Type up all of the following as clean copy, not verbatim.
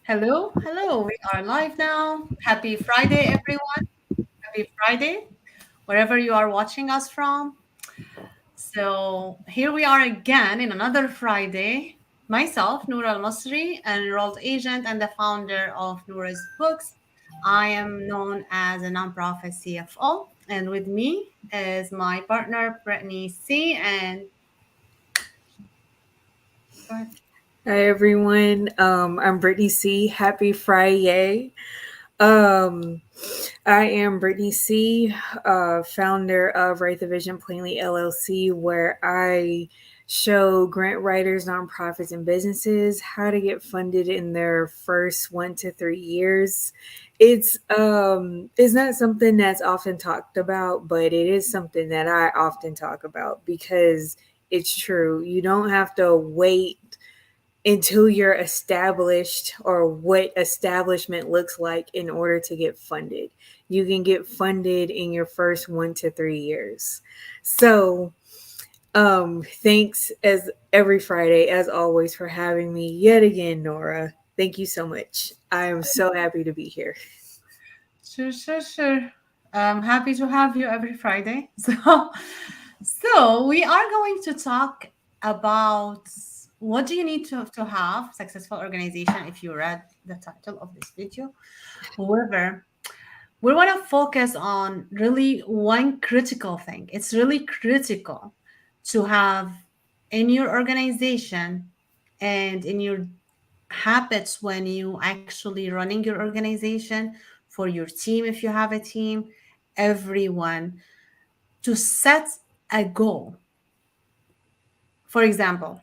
Hello, hello. We are live now. Happy Friday, everyone. Happy Friday, wherever you are watching us from. So, here we are again in another Friday. Myself, Noor Al Masri, an enrolled agent and the founder of Noura's Books. I am known as a nonprofit CFO, and with me is my partner, Brittany C. And go ahead. Hi everyone. I'm Brittany C. Happy Friday. Um, I am Brittany C., founder of Write the Vision Plainly LLC, where I show grant writers, nonprofits, and businesses how to get funded in their first 1 to 3 years. It's not something that's often talked about, but it is something that I often talk about because it's true. You don't have to wait until you're established or what establishment looks like in order to get funded. You can get funded in your first 1 to 3 years. So, thanks as every Friday, as always, for having me yet again, Nora. Thank you so much. I am so happy to be here. Sure, sure, sure. I'm happy to have you every Friday. So we are going to talk about what do you need to have successful organization if you read the title of this video. However, we want to focus on really one critical thing. It's really critical to have in your organization and in your habits when you actually running your organization for your team if you have a team, everyone to set a goal. For example,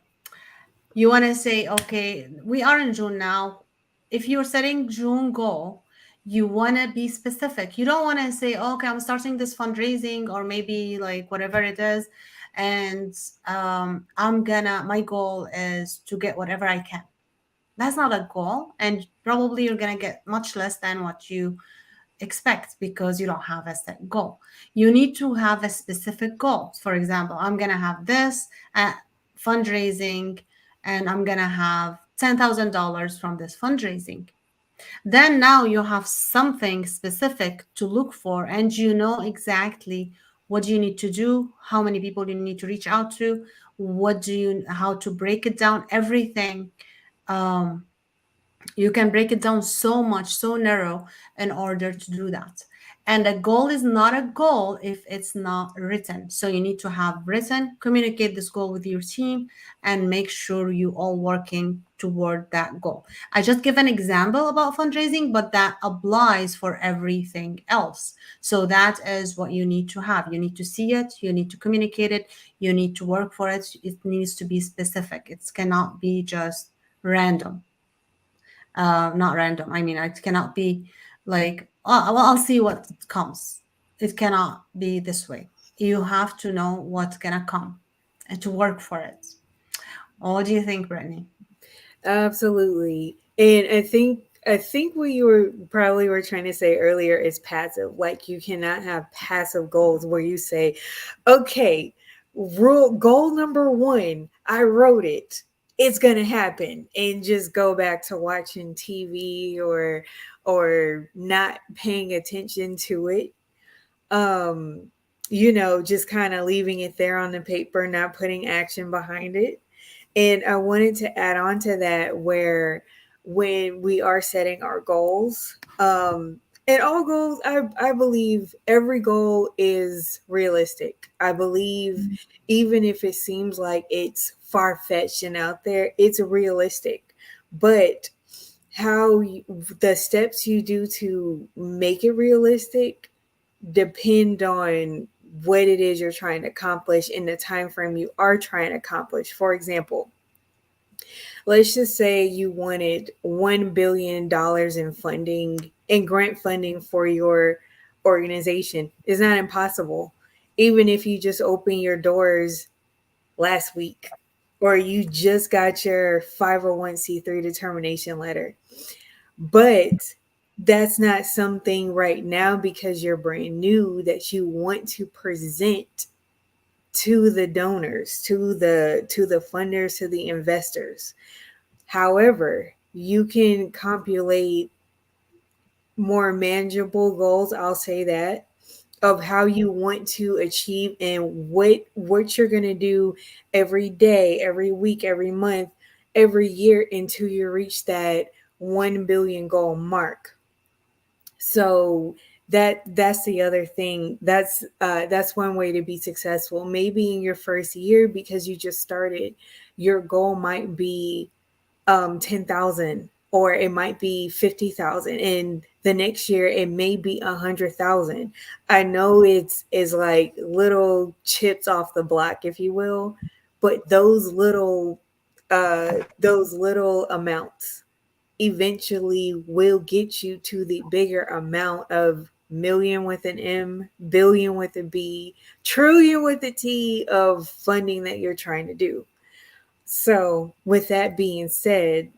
you want to say, okay, we are in June now. If you're setting June goal, you want to be specific. You don't want to say, okay, I'm starting this fundraising or maybe like whatever it is. And my goal is to get whatever I can. That's not a goal. And probably you're going to get much less than what you expect because you don't have a set goal. You need to have a specific goal. For example, I'm going to have this fundraising and I'm going to have $10,000 from this fundraising. Then now you have something specific to look for and you know exactly what you need to do, how many people you need to reach out to, how to break it down, everything. Um, you can break it down so much, so narrow in order to do that. And a goal is not a goal if it's not written. So you need to have written, communicate this goal with your team, and make sure you all working toward that goal. I just give an example about fundraising, but that applies for everything else. So that is what you need to have. You need to see it, you need to communicate it, you need to work for it. It needs to be specific. It cannot be just random, not random. I mean, it cannot be like, oh, well, I'll see what comes. It cannot be this way. You have to know what's gonna come and to work for it. What do you think, Brittany? Absolutely. And I think what you were probably were trying to say earlier is passive. Like you cannot have passive goals where you say, okay, rule goal number one, I wrote it. It's gonna happen. And just go back to watching TV or not paying attention to it. Um, just kind of leaving it there on the paper, not putting action behind it. And I wanted to add on to that where when we are setting our goals, and all goals, I believe every goal is realistic. I believe even if it seems like it's far fetched and out there, it's realistic. But the steps you do to make it realistic depend on what it is you're trying to accomplish in the time frame you are trying to accomplish. For example, let's just say you wanted $1 billion in funding in grant funding for your organization. It's not impossible. Even if you just open your doors last week or you just got your 501c3 determination letter. But that's not something right now because you're brand new that you want to present to the donors, to the funders, to the investors. However, you can compilate more manageable goals, I'll say that, of how you want to achieve and what you're going to do every day, every week, every month, every year until you reach that 1 billion goal mark. So that's the other thing. That's one way to be successful. Maybe in your first year, because you just started, your goal might be 10,000, or it might be 50,000, and the next year it may be 100,000. I know it's like little chips off the block, if you will, but those little amounts eventually will get you to the bigger amount of million with an M, billion with a B, trillion with a T of funding that you're trying to do. So, with that being said,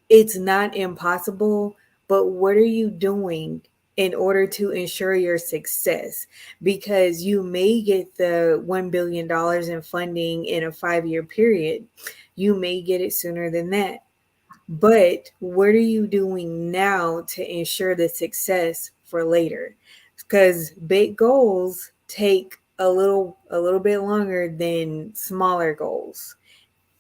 it's not impossible, but what are you doing in order to ensure your success? Because you may get the $1 billion in funding in a 5 year period, you may get it sooner than that. But what are you doing now to ensure the success for later? Because big goals take a little bit longer than smaller goals.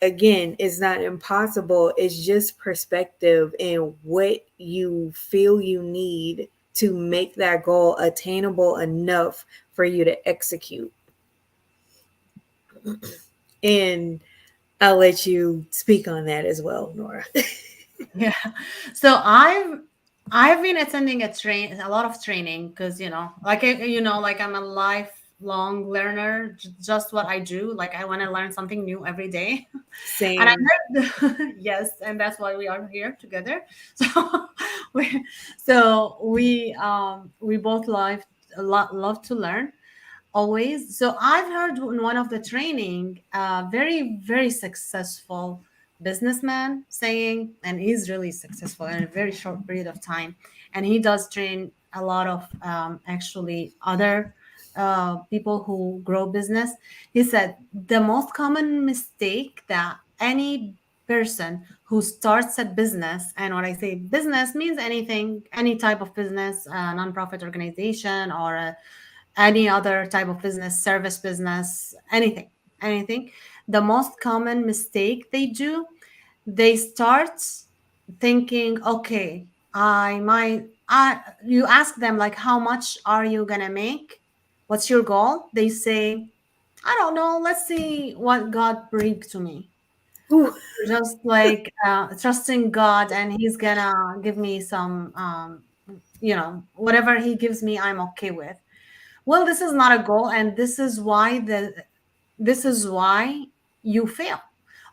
Again, it's not impossible. It's just perspective and what you feel you need to make that goal attainable enough for you to execute. And I'll let you speak on that as well, Nora. Yeah. So I've been attending a lot of training because like I'm a lifelong learner. Just what I do. Like I want to learn something new every day. And I Same. heard, yes, and that's why we are here together. So we, we both love to learn always. So I've heard in one of the training, very successful businessman saying, and he's really successful in a very short period of time, and he does train a lot of actually other people who grow business. He said the most common mistake that any person who starts a business, and when I say business means anything, any type of business, a nonprofit organization or any other type of business, service business, anything. The most common mistake they do, they start thinking, okay, you ask them like, how much are you gonna make? What's your goal? They say, I don't know. Let's see what God brings to me. Ooh. Just like trusting God, and He's gonna give me some, whatever He gives me, I'm okay with. Well, this is not a goal, and this is why you fail.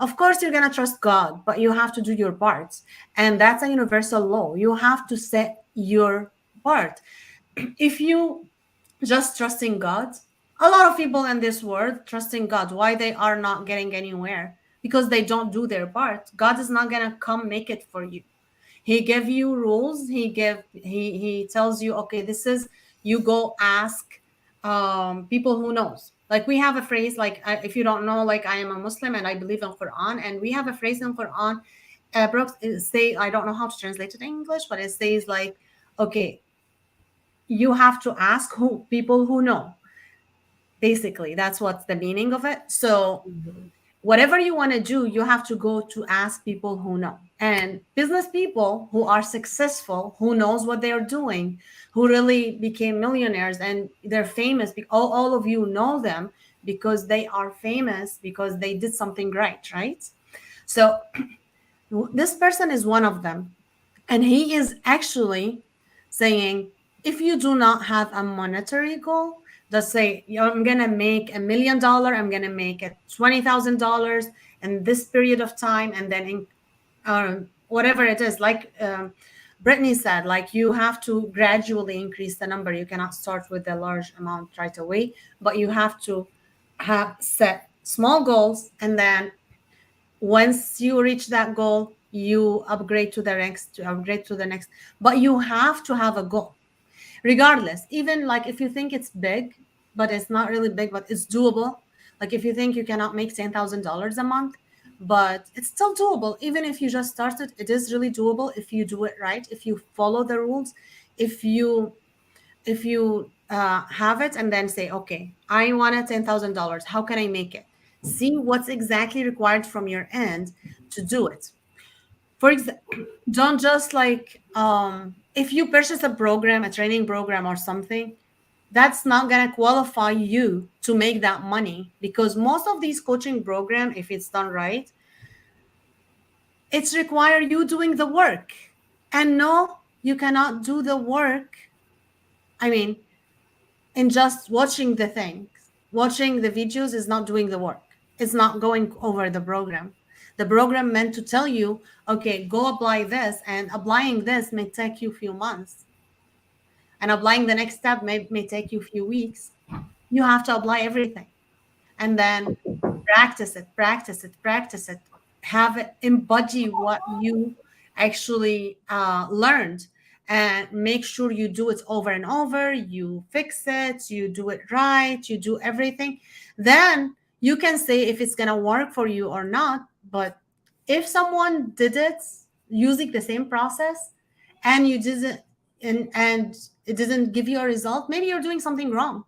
Of course, you're gonna trust God, but you have to do your part, and that's a universal law. You have to set your part. If you just trusting God, a lot of people in this world trusting God, why they are not getting anywhere? Because they don't do their part. God is not gonna come make it for you. He give you rules. He tells you, okay, this is, you go ask people who knows. Like we have a phrase, like if you don't know, like I am a Muslim and I believe in Quran, and we have a phrase in Quran. Brooks, it say, I don't know how to translate it in English, but it says like, okay, you have to ask who people who know. Basically, that's what's the meaning of it. So Mhm. whatever you want to do, you have to go to ask people who know, and business people who are successful, who knows what they're doing, who really became millionaires and they're famous. All of you know them because they are famous because they did something great, right? So this person is one of them, and he is actually saying, if you do not have a monetary goal, let's say, I'm going to make $1 million, I'm going to make it $20,000 in this period of time, and then whatever it is, like Brittany said, like you have to gradually increase the number. You cannot start with a large amount right away, but you have to have set small goals, and then once you reach that goal, you upgrade to the next, but you have to have a goal regardless. Even like if you think it's big, but it's not really big, but it's doable. Like if you think you cannot make $10,000 a month, but it's still doable. Even if you just started, it is really doable if you do it right, if you follow the rules, if you have it and then say, okay, I wanted $10,000. How can I make it? See what's exactly required from your end to do it. For example, don't just like if you purchase a program, a training program or something, that's not going to qualify you to make that money, because most of these coaching program, if it's done right, it's require you doing the work. And no, you cannot do the work, I mean, in just watching the things. Watching the videos is not doing the work. It's not going over the program. The program meant to tell you, okay, go apply this, and applying this may take you a few months, and applying the next step may take you a few weeks. You have to apply everything and then practice it, practice it, practice it. Have it embody what you actually learned, and make sure you do it over and over. You fix it, you do it right, you do everything. Then you can say if it's going to work for you or not. But if someone did it using the same process and you didn't, and it didn't give you a result, maybe you're doing something wrong.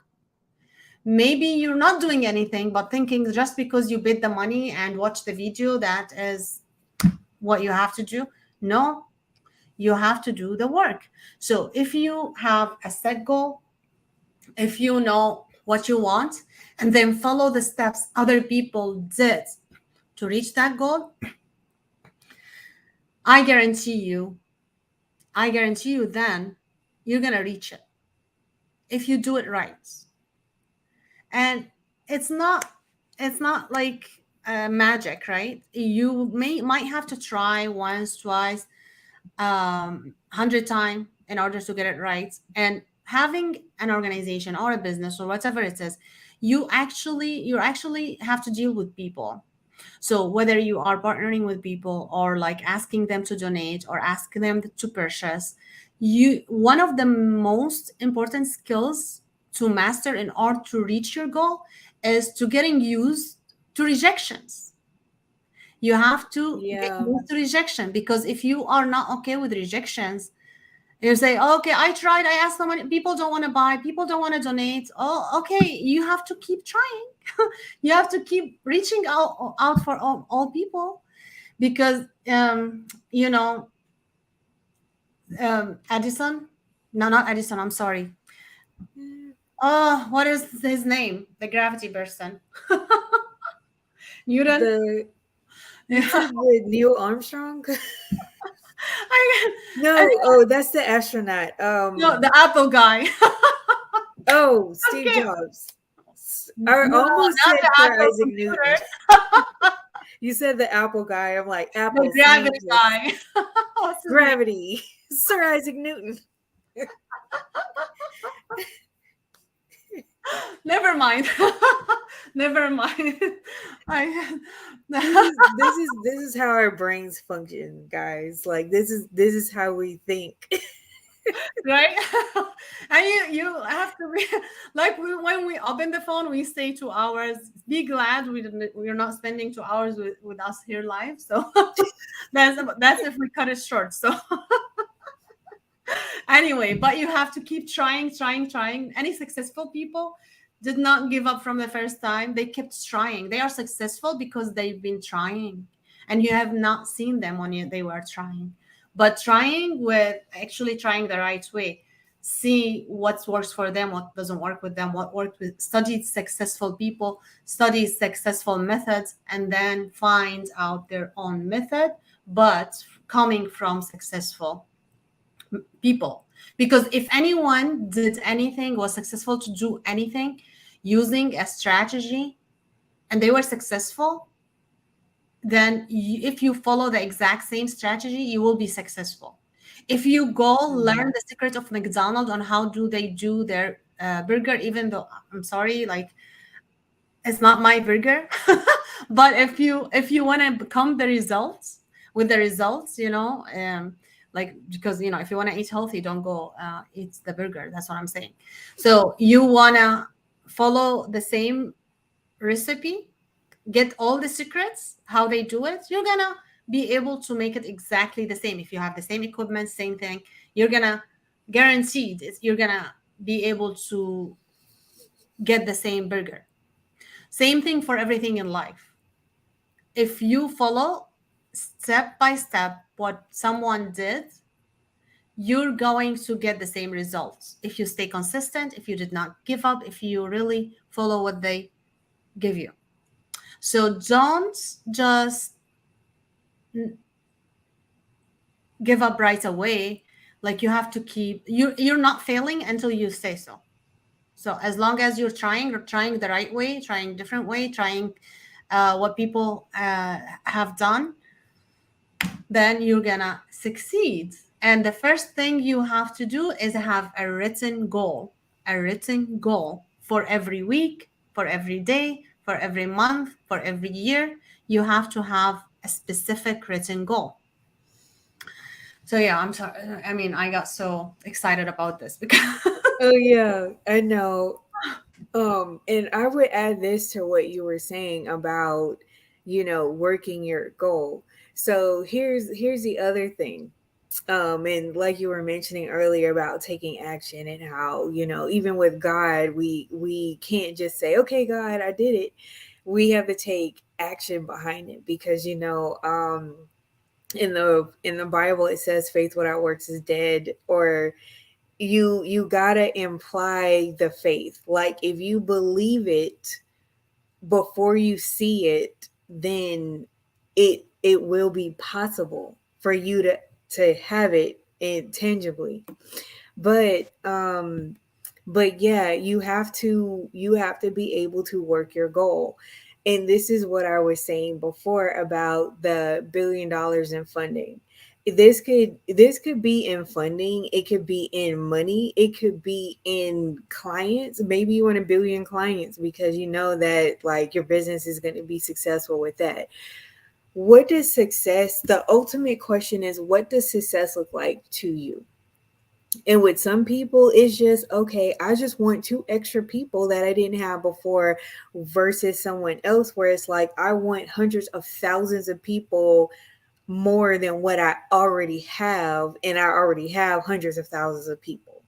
Maybe you're not doing anything, but thinking just because you bid the money and watch the video, that is what you have to do. No, you have to do the work. So if you have a set goal, if you know what you want, and then follow the steps other people did to reach that goal, I guarantee you then you're going to reach it if you do it right. And it's not like magic, right? You might have to try once, twice, 100 times in order to get it right. And having an organization or a business or whatever it is, you actually have to deal with people. So whether you are partnering with people or like asking them to donate or asking them to purchase, one of the most important skills to master in order to reach your goal is to getting used to rejections. You have to get Yeah. used to rejection, because if you are not okay with rejections, you say, oh, okay, I tried, I asked someone, people don't want to buy, people don't want to donate. Oh, okay, you have to keep trying. You have to keep reaching out for all people, because you know, Edison, no, not Edison, I'm sorry. Oh, what is his name? The gravity person. Newton. The you Yeah. said the Neil Armstrong? I, No, oh, that's the astronaut. no, the Apple guy. Oh, Steve Okay. Jobs. I No, almost not said the Sir Apple Isaac Newton. computer. You said the Apple guy. I'm like, The Apple gravity scientist. guy. What's his name? Gravity. Sir Isaac Newton. Never mind. Never mind. I This is how our brains function, guys. Like this is how we think. right. And you have to be like, when we open the phone, we say 2 hours. Be glad we're not spending 2 hours with us here live. So that's if we cut it short. So anyway, but you have to keep trying. Any successful people did not give up from the first time. They kept trying. They are successful because they've been trying, and you have not seen them when they were trying. But trying with actually trying the right way, see what works for them, what doesn't work with them, what worked with, study successful people, study successful methods, and then find out their own method, but coming from successful people. Because if anyone did anything, was successful to do anything using a strategy, and they were successful, then if you follow the exact same strategy, you will be successful. If you go learn the secret of McDonald's on how do they do their burger, even though I'm sorry, like, it's not my burger, but if you want to become the results with the results, like, because if you want to eat healthy, don't go eat the burger. That's what I'm saying. So you want to follow the same recipe, get all the secrets, how they do it, you're gonna be able to make it exactly the same. If you have the same equipment, same thing, you're gonna guaranteed you're gonna be able to get the same burger. Same thing for everything in life. If you follow step by step what someone did, you're going to get the same results. If you stay consistent, if you did not give up, if you really follow what they give you. So don't just give up right away. Like you have to keep you're not failing until you say so. So as long as you're trying the right way, trying different way, trying what people have done, then you're gonna succeed. And the first thing you have to do is have a written goal for every week, for every day, for every month, for every year. You have to have a specific written goal. So yeah, I'm sorry. I mean, I got so excited about this because Oh yeah, I know. And I would add this to what you were saying about, working your goal. So here's the other thing. And like you were mentioning earlier about taking action and how, even with God, we can't just say, okay, God, I did it. We have to take action behind it because, in the Bible it says faith without works is dead, or you gotta imply the faith. Like if you believe it before you see it, then it will be possible for you to have it intangibly. But yeah, you have to be able to work your goal. And this is what I was saying before about the $1 billion in funding. This could be in funding, it could be in money, it could be in clients. Maybe you want 1 billion clients because you know that like your business is going to be successful with that. What does success, the ultimate question is, what does success look like to you? And with some people, it's just, okay, I just want two extra people that I didn't have before, versus someone else where it's like, I want hundreds of thousands of people more than what I already have. And I already have hundreds of thousands of people.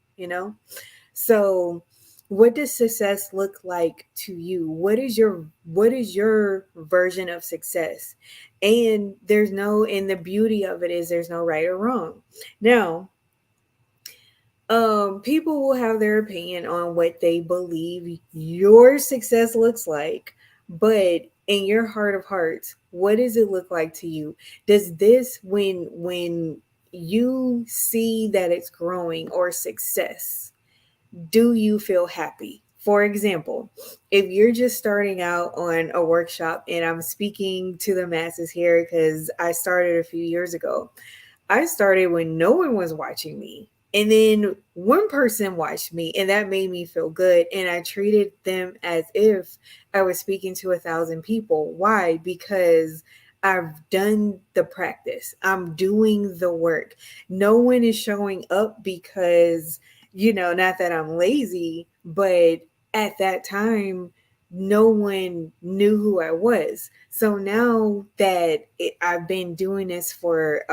So what does success look like to you? What is your version of success? And the beauty of it is there's no right or wrong. Now, people will have their opinion on what they believe your success looks like, but in your heart of hearts, what does it look like to you? Does this, when you see that it's growing or success, do you feel happy? For example, if you're just starting out on a workshop, and I'm speaking to the masses here because I started a few years ago. I started when no one was watching me. And then one person watched me, and that made me feel good. And I treated them as if I was speaking to 1,000 people. Why? Because I've done the practice, I'm doing the work. No one is showing up because, not that I'm lazy, but at that time, no one knew who I was. So now that I've been doing this for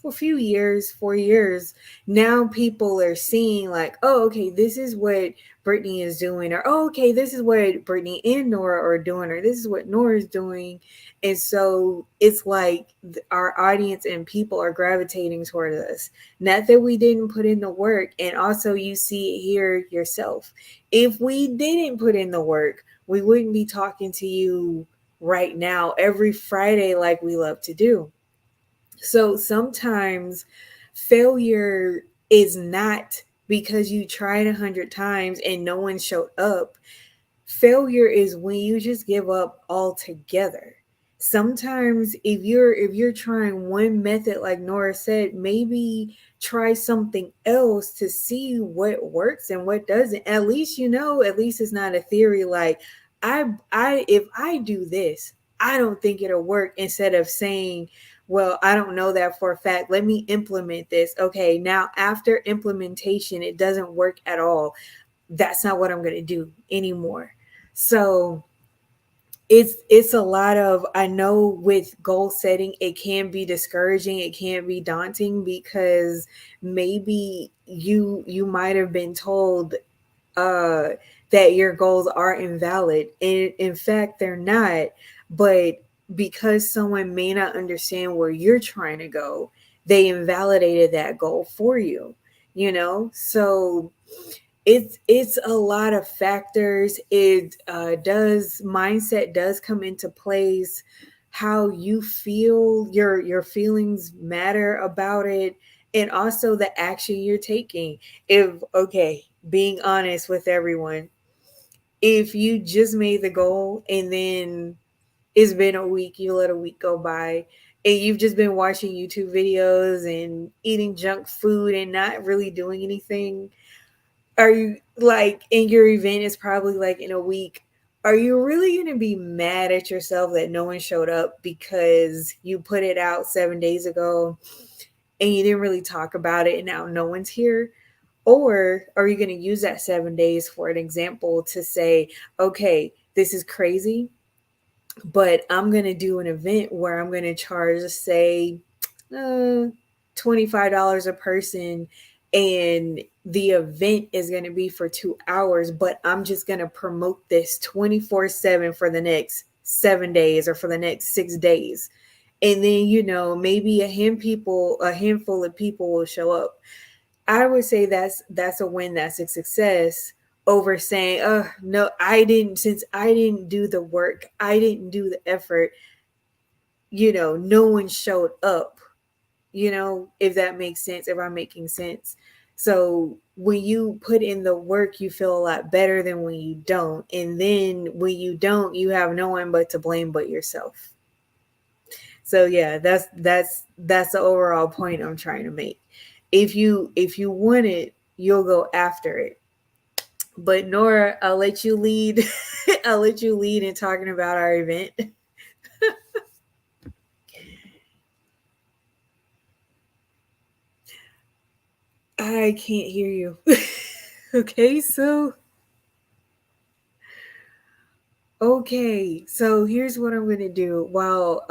a few years, 4 years, now people are seeing like, oh, okay, this is what Brittany is doing, or oh, okay, this is what Brittany and Nora are doing, or this is what Nora is doing. And so it's like our audience and people are gravitating towards us. Not that we didn't put in the work, and also you see it here yourself. If we didn't put in the work, we wouldn't be talking to you right now every Friday like we love to do. So sometimes failure is not because you tried 100 times and no one showed up. Failure is when you just give up altogether. Sometimes if you're trying one method, like Nora said, maybe try something else to see what works and what doesn't. At least it's not a theory like, I if I do this, I don't think it'll work, instead of saying, well, I don't know that for a fact. Let me implement this. Okay, now after implementation, it doesn't work at all. That's not what I'm going to do anymore. So it's a lot of, I know with goal setting it can be discouraging, it can be daunting, because maybe you might have been told uh that your goals are invalid, and in fact they're not. But because someone may not understand where you're trying to go, they invalidated that goal for you, you know. So it's a lot of factors. It does mindset does come into place. How you feel, your feelings matter about it, and also the action you're taking. If, okay, being honest with everyone, if you just made the goal and then it's been a week, you let a week go by, and you've just been watching YouTube videos and eating junk food and not really doing anything, are you like, and your event is probably like in a week, are you really going to be mad at yourself that no one showed up because you put it out 7 days ago and you didn't really talk about it and now no one's here? Or are you going to use that 7 days for an example to say, okay, this is crazy, but I'm going to do an event where I'm going to charge, say, uh, $25 a person, and the event is going to be for 2 hours, but I'm just going to promote this 24/7 for the next 7 days or for the next 6 days. And then, maybe a handful of people will show up. I would say that's a win, that's a success, over saying, "Oh, no, since I didn't do the work, I didn't do the effort, no one showed up." If that makes sense, if I'm making sense. So when you put in the work, you feel a lot better than when you don't. And then when you don't, you have no one but to blame but yourself. So yeah, that's the overall point I'm trying to make. If you want it, you'll go after it. But Nora, I'll let you lead. I'll let you lead in talking about our event. I can't hear you. Okay, so here's what I'm gonna do while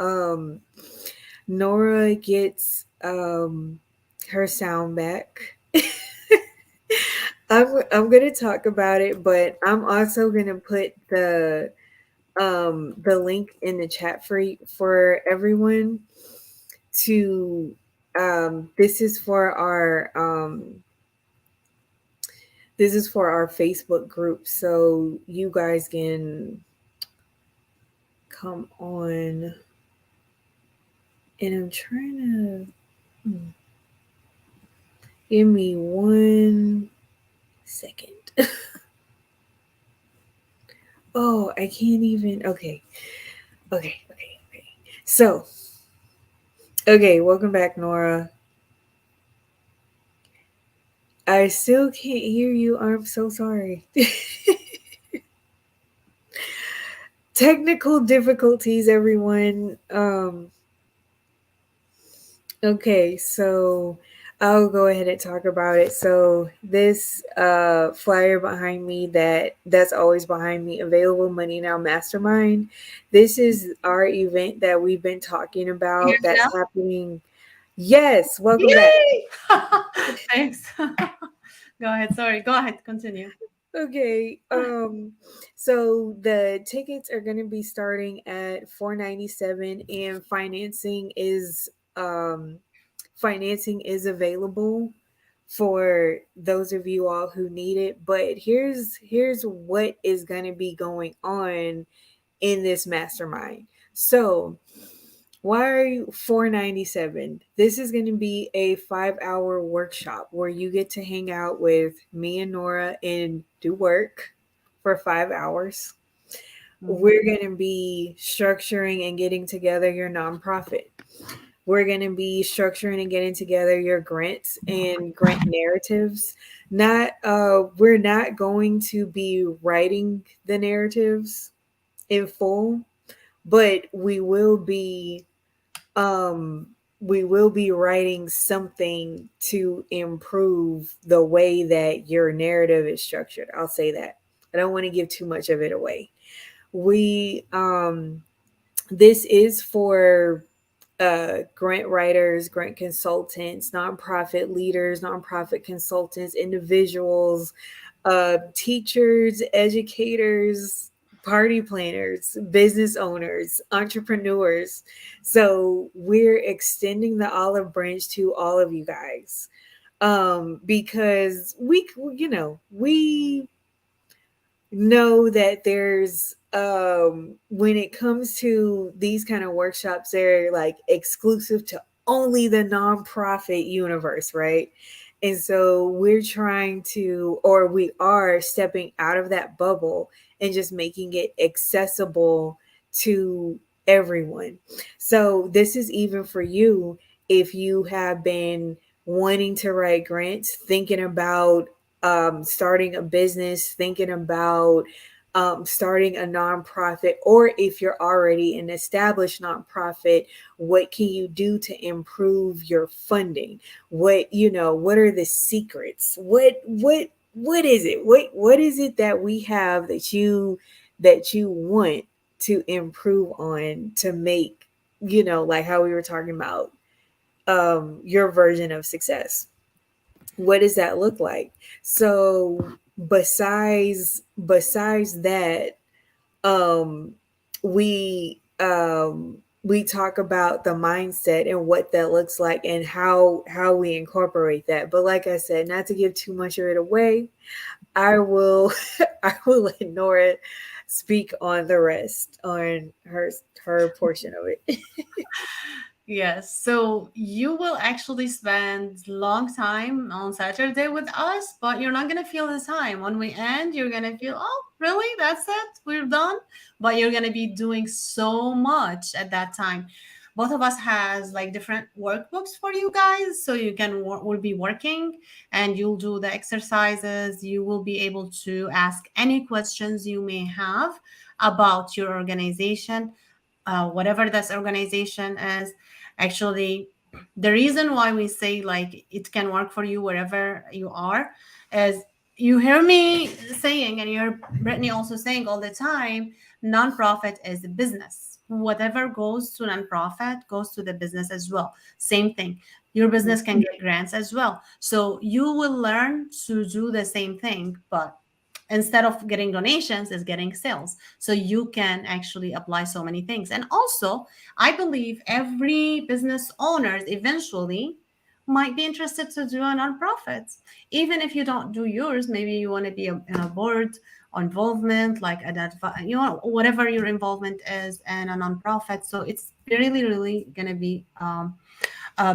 Nora gets her sound back. I'm gonna talk about it, but I'm also gonna put the link in the chat for everyone to this is for our Facebook group, so you guys can come on. And I'm trying to give me 1 second. Oh, I can't even. Okay. So, okay, welcome back, Nora. I still can't hear you. I'm so sorry. Technical difficulties, everyone. Okay, so I'll go ahead and talk about it. So this flyer behind me, that's always behind me, Available Money Now Mastermind. This is our event that we've been talking about that's Yourself? happening. Yes, welcome back. Yay! Thanks. Go ahead. Sorry. Go ahead. Continue. Okay. So the tickets are going to be starting at $497, and financing is available for those of you all who need it. But here's what is going to be going on in this mastermind. So why are you 497? This is going to be a 5-hour workshop where you get to hang out with me and Nora and do work for 5 hours. We're going to be structuring and getting together your nonprofit. We're going to be structuring and getting together your grants and grant narratives. We're not going to be writing the narratives in full, but we will be writing something to improve the way that your narrative is structured. I'll say that. I don't want to give too much of it away. We this is for grant writers, grant consultants, nonprofit leaders, nonprofit consultants, individuals, teachers, educators, party planners, business owners, entrepreneurs. So we're extending the olive branch to all of you guys, because we know that there's when it comes to these kind of workshops, they're like exclusive to only the nonprofit universe, right? And so we're trying to, or we are stepping out of that bubble and just making it accessible to everyone. So this is even for you if you have been wanting to write grants, thinking about starting a business, thinking about starting a nonprofit, or if you're already an established nonprofit, what can you do to improve your funding? What are the secrets? What is it? What is it that we have that you want to improve on to make, like how we were talking about your version of success? What does that look like? So besides that, um we talk about the mindset and what that looks like and how we incorporate that. But like I said, not to give too much of it away, I will I will let Nora speak on the rest, on her portion of it. Yes, so you will actually spend long time on Saturday with us, but you're not gonna feel the time. When we end, you're gonna feel, oh, really? That's it? We're done? But you're gonna be doing so much at that time. Both of us has like different workbooks for you guys, so you can will be working and you'll do the exercises. You will be able to ask any questions you may have about your organization, whatever this organization is. Actually, the reason why we say like it can work for you wherever you are is you hear me saying, and you hear Brittany also saying all the time, nonprofit is a business. Whatever goes to nonprofit goes to the business as well. Same thing. Your business can get grants as well. So you will learn to do the same thing, but instead of getting donations is getting sales, so you can actually apply so many things. And also, I believe every business owners eventually might be interested to do a nonprofit. Even if you don't do yours, maybe you want to be in a board involvement, like whatever your involvement is in a nonprofit. So it's really really going to be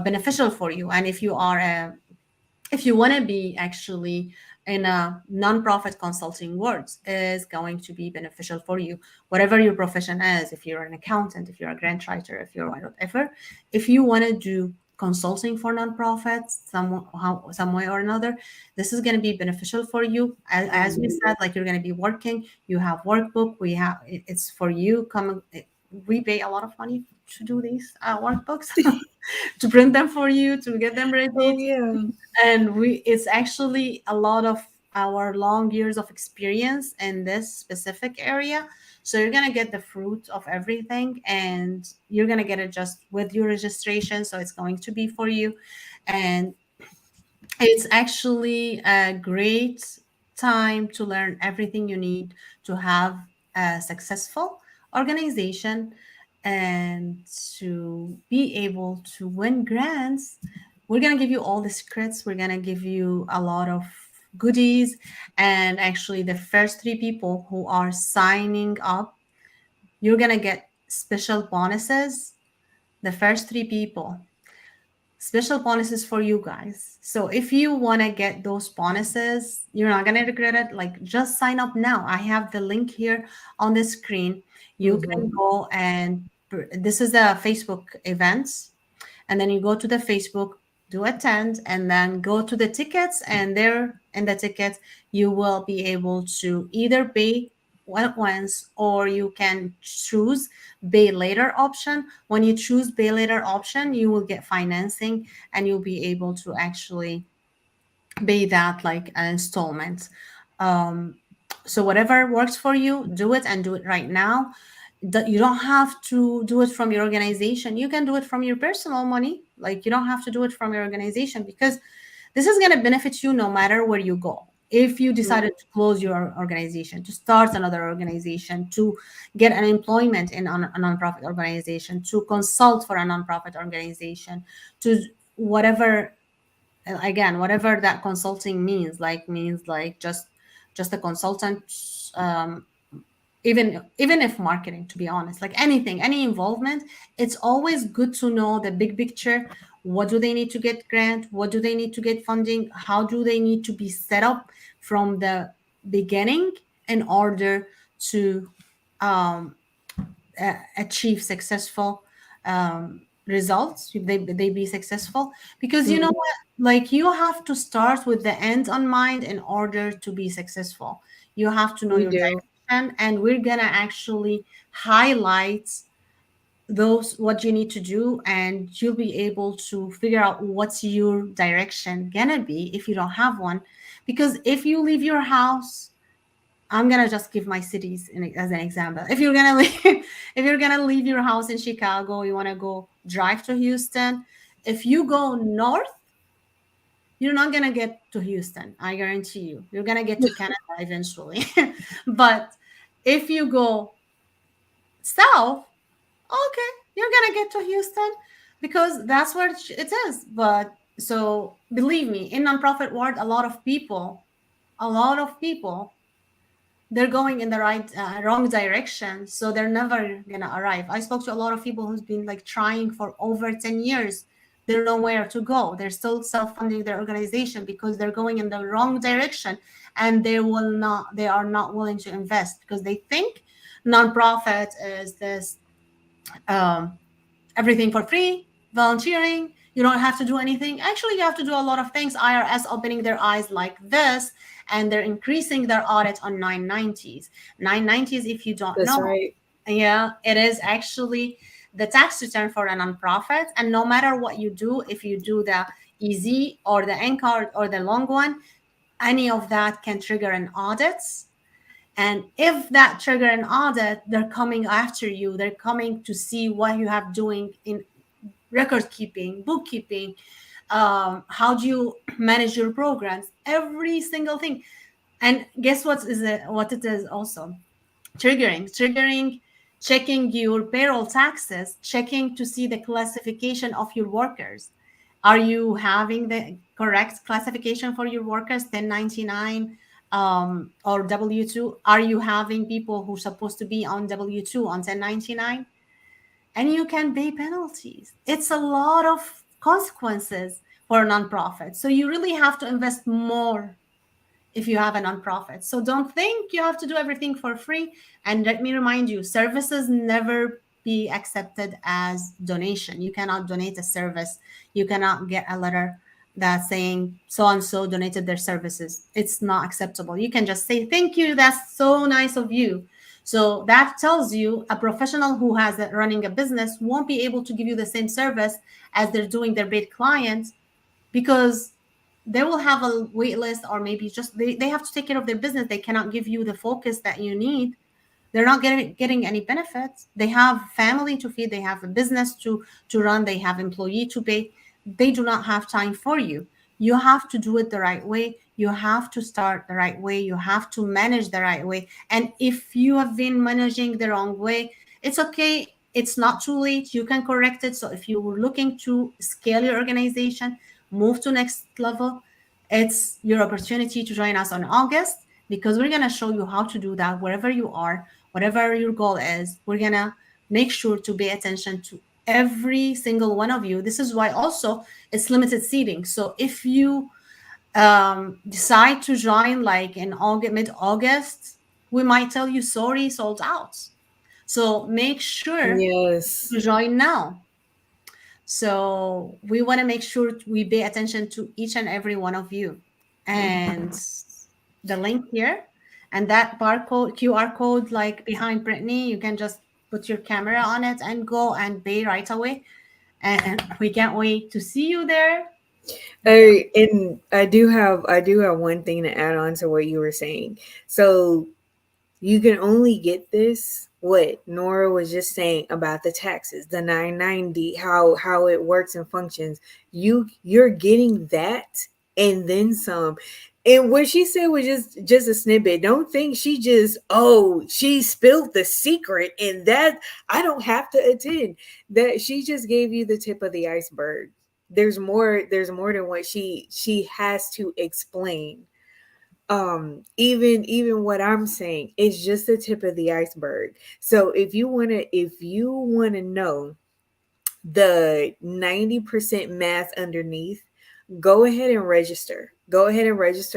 beneficial for you. And if you want to be actually in a nonprofit, consulting world is going to be beneficial for you, whatever your profession is. If you're an accountant, if you're a grant writer, if you're whatever, if you want to do consulting for nonprofits some way or another, this is going to be beneficial for you. As we said, like you're going to be working, you have workbook, it's for you. We pay a lot of money to do these workbooks to print them for you, to get them Oh ready, yeah. and we it's actually a lot of our long years of experience in this specific area. So you're going to get the fruit of everything, and you're going to get it just with your registration, so it's going to be for you. And it's actually a great time to learn everything you need to have a successful organization and to be able to win grants. We're going to give you all the secrets, we're going to give you a lot of goodies. And actually, the first three people who are signing up, you're going to get special bonuses. The first three people, special bonuses for you guys. So if you want to get those bonuses, you're not going to regret it. Like, just sign up now. I have the link here on the screen. You can Hmm. go and this is a Facebook event, and then you go to the Facebook, do attend, and then go to the tickets, and there in the tickets you will be able to either pay at once, or you can choose pay later option. When you choose pay later option, you will get financing, and you'll be able to actually pay that like an installment. um, So whatever works for you, do it, and do it right now. You don't have to do it from your organization. You can do it from your personal money. Like, you don't have to do it from your organization, because this is going to benefit you no matter where you go. If you decided to close your organization, to start another organization, to get an employment in a nonprofit organization, to consult for a nonprofit organization, to whatever, again, whatever that consulting means like just a consultant, um, even if marketing, to be honest, like anything, any involvement, it's always good to know the big picture. What do they need to get grant? What do they need to get funding? How do they need to be set up from the beginning in order to um, achieve successful results? They be successful, because you know Mhm. what, like, you have to start with the end on mind in order to be successful. You have to know We your do. direction, and we're gonna actually highlight those what you need to do, and you'll be able to figure out what's your direction gonna be if you don't have one. Because if you leave your house, I'm gonna just give my cities as an example. If you're gonna leave, if you're gonna leave your house in Chicago, you want to go drive to Houston. If you go north, you're not gonna get to Houston. I guarantee you. You're gonna get to Canada eventually. But if you go south, okay, you're gonna get to Houston, because that's where it is. But so believe me, in nonprofit world, a lot of people they're going in the wrong direction, so they're never gonna arrive. I spoke to a lot of people who's been like trying for over 10 years. They don't know where to go. They're still self-funding their organization because they're going in the wrong direction, and they are not willing to invest, because they think nonprofit is this um, everything for free, volunteering. You don't have to do anything. Actually, you have to do a lot of things. IRS opening their eyes like this, and they're increasing their audit on 990s. 990s, if you don't That's know, right. yeah, it is actually the tax return for a nonprofit. And no matter what you do, if you do the easy or the NCARD or the long one, any of that can trigger an audit. And if that trigger an audit, they're coming after you. They're coming to see what you have doing in record keeping, bookkeeping, how do you manage your programs, every single thing. And guess what it is also? Triggering, checking your payroll taxes, checking to see the classification of your workers. Are you having the correct classification for your workers, 1099 or W2? Are you having people who are supposed to be on W2 on 1099? And you can pay penalties. It's a lot of consequences for a nonprofit. So you really have to invest more if you have a nonprofit. So don't think you have to do everything for free. And let me remind you, services never be accepted as donation. You cannot donate a service. You cannot get a letter that's saying so and so donated their services. It's not acceptable. You can just say thank you. That's so nice of you. So that tells you a professional who has running a business won't be able to give you the same service as they're doing their paid clients, because they will have a wait list, or maybe just they have to take care of their business. They cannot give you the focus that you need. They're not getting any benefits. They have family to feed, they have a business to run, they have employee to pay. They do not have time for you. You have to do it the right way. You have to start the right way. You have to manage the right way. And if you have been managing the wrong way, it's okay. It's not too late. You can correct it. So if you were looking to scale your organization, move to next level, it's your opportunity to join us on August, because we're going to show you how to do that wherever you are, whatever your goal is. We're going to make sure to pay attention to every single one of you. This is why also it's limited seating. So if you decide to join like in August, mid-August, we might tell you sorry, sold out. So make sure Yes. to join now. So we want to make sure we pay attention to each and every one of you. And the link here and that barcode, QR code, like behind Brittany, you can just put your camera on it and go and pay right away. And we can't wait to see you there. And I do have one thing to add on to what you were saying. So you can only get this what Nora was just saying about the taxes, the 990, how it works and functions. You're getting that and then some. And what she said was just a snippet. Don't think she just she spilled the secret and that I don't have to attend. That she just gave you the tip of the iceberg. There's more than what she has to explain. Even what I'm saying is just the tip of the iceberg. So if you want to know the 90% math underneath, go ahead and register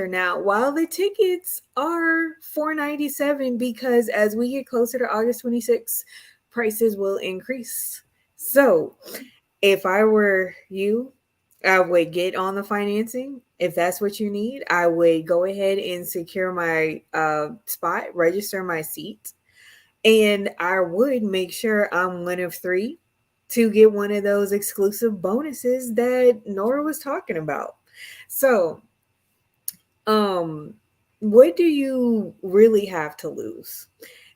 now while the tickets are 497, because as we get closer to August 26th, prices will increase. So if I were you, I would get on the financing. If that's what you need, I would go ahead and secure my spot, register my seat, and I would make sure I'm one of three to get one of those exclusive bonuses that Nora was talking about. So, um, what do you really have to lose?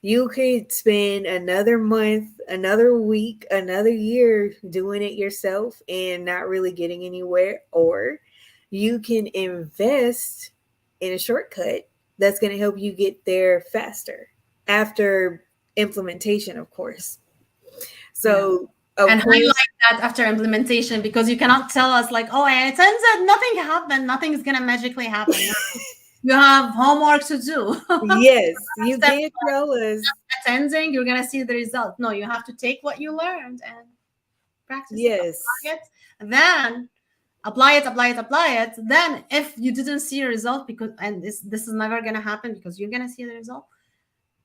You could spend another month, another week, another year doing it yourself and not really getting anywhere, or you can invest in a shortcut that's going to help you get there faster after implementation, of course. Yeah. So, of And course, highlight that after implementation, because you cannot tell us like, oh, it turns out nothing happened, nothing is gonna magically happen. You have homework to do. yes, you Step can't tell us. attending, you're gonna see the result. No, you have to take what you learned and practice it, Yes, apply it, then apply it, apply it, apply it. Then if you didn't see a result, because and this is never gonna happen because you're gonna see the result,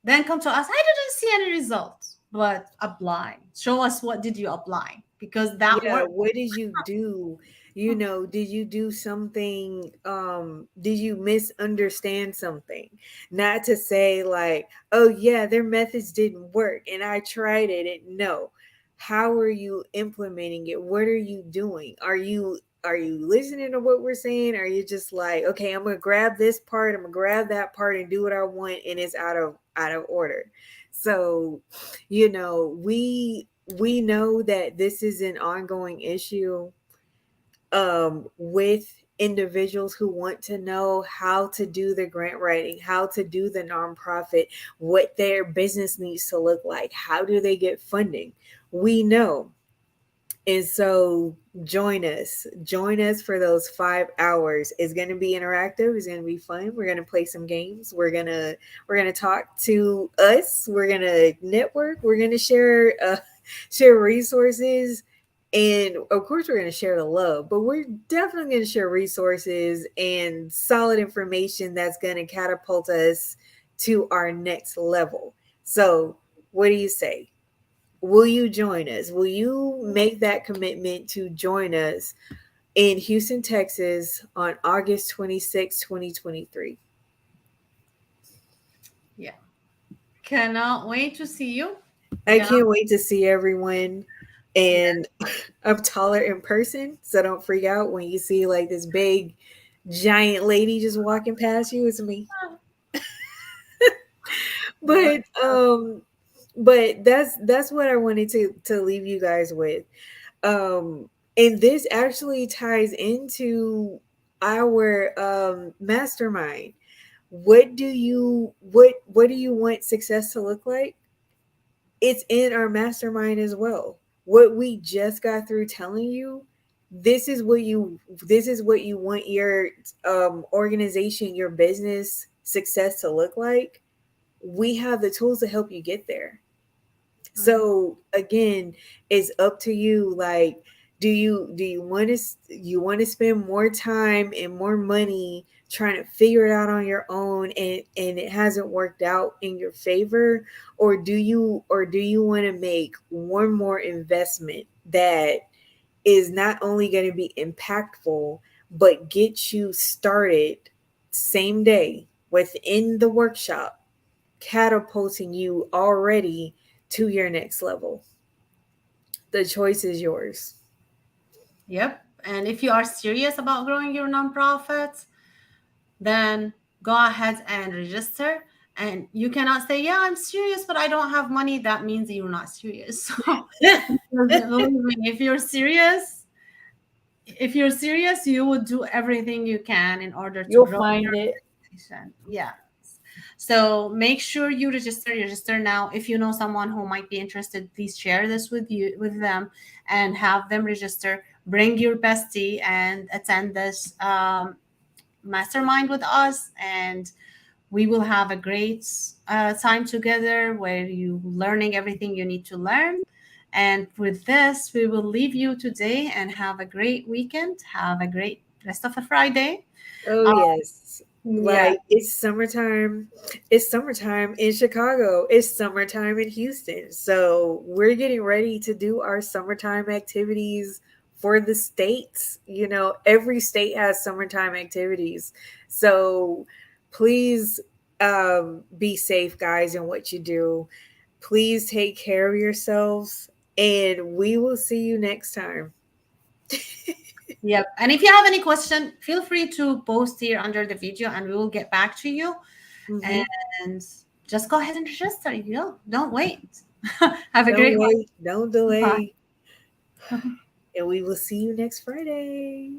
then come to us. I didn't see any results, but apply. Show us what did you apply, because that yeah, works. what did you do? Did you do something? Did you misunderstand something? Not to say like, oh yeah, their methods didn't work and I tried it. And no, how are you implementing it? What are you doing? Are you listening to what we're saying? Are you just like, okay, I'm gonna grab this part, I'm gonna grab that part and do what I want, and it's out of order. So, we know that this is an ongoing issue with individuals who want to know how to do the grant writing, how to do the nonprofit, what their business needs to look like, how do they get funding. We know. And so join us for those 5 hours. It's going to be interactive. It's going to be fun. We're going to play some games. We're going to talk to us. We're going to network. We're going to share resources, and of course we're going to share the love, but we're definitely going to share resources and solid information that's going to catapult us to our next level. So, what do you say? Will you join us? Will you make that commitment to join us in Houston, Texas on August 26, 2023? Yeah. Cannot wait to see you. I Cannot. can't wait to see everyone. And I'm taller in person, so don't freak out when you see like this big giant lady just walking past you. It's me. What? But that's what I wanted to leave you guys with. And this actually ties into our mastermind. What do you want success to look like? It's in our mastermind as well. What we just got through telling you, this is what you want your organization, your business success to look like. We have the tools to help you get there. Mhm. So again, it's up to you. Like, do you want to spend more time and more money trying to figure it out on your own, and it hasn't worked out in your favor, or do you want to make one more investment that is not only going to be impactful but get you started same day within the workshop, catapulting you already to your next level? The choice is yours. Yep. And if you are serious about growing your nonprofit, then go ahead and register. And you cannot say, yeah, I'm serious, but I don't have money. That means you're not serious. So believe me, if you're serious, you would do everything you can in order to You'll grow find your it. organization. Yeah. So make sure you register now. If you know someone who might be interested, please share this with them and have them register. Bring your bestie and attend this mastermind with us, and we will have a great time together where you learning everything you need to learn. And with this, we will leave you today and have a great weekend. Have a great rest of a Friday. Oh Uh, yes. yeah. Like it's summertime. It's summertime in Chicago. It's summertime in Houston. So we're getting ready to do our summertime activities for the states. You know, every state has summertime activities. So please be safe, guys, in what you do. Please take care of yourselves, and we will see you next time. Yep. And if you have any question, feel free to post here under the video and we will get back to you. Mhm. And just go ahead and register. Don't wait. Have a Don't great wait, don't one. delay. Bye. And we will see you next Friday.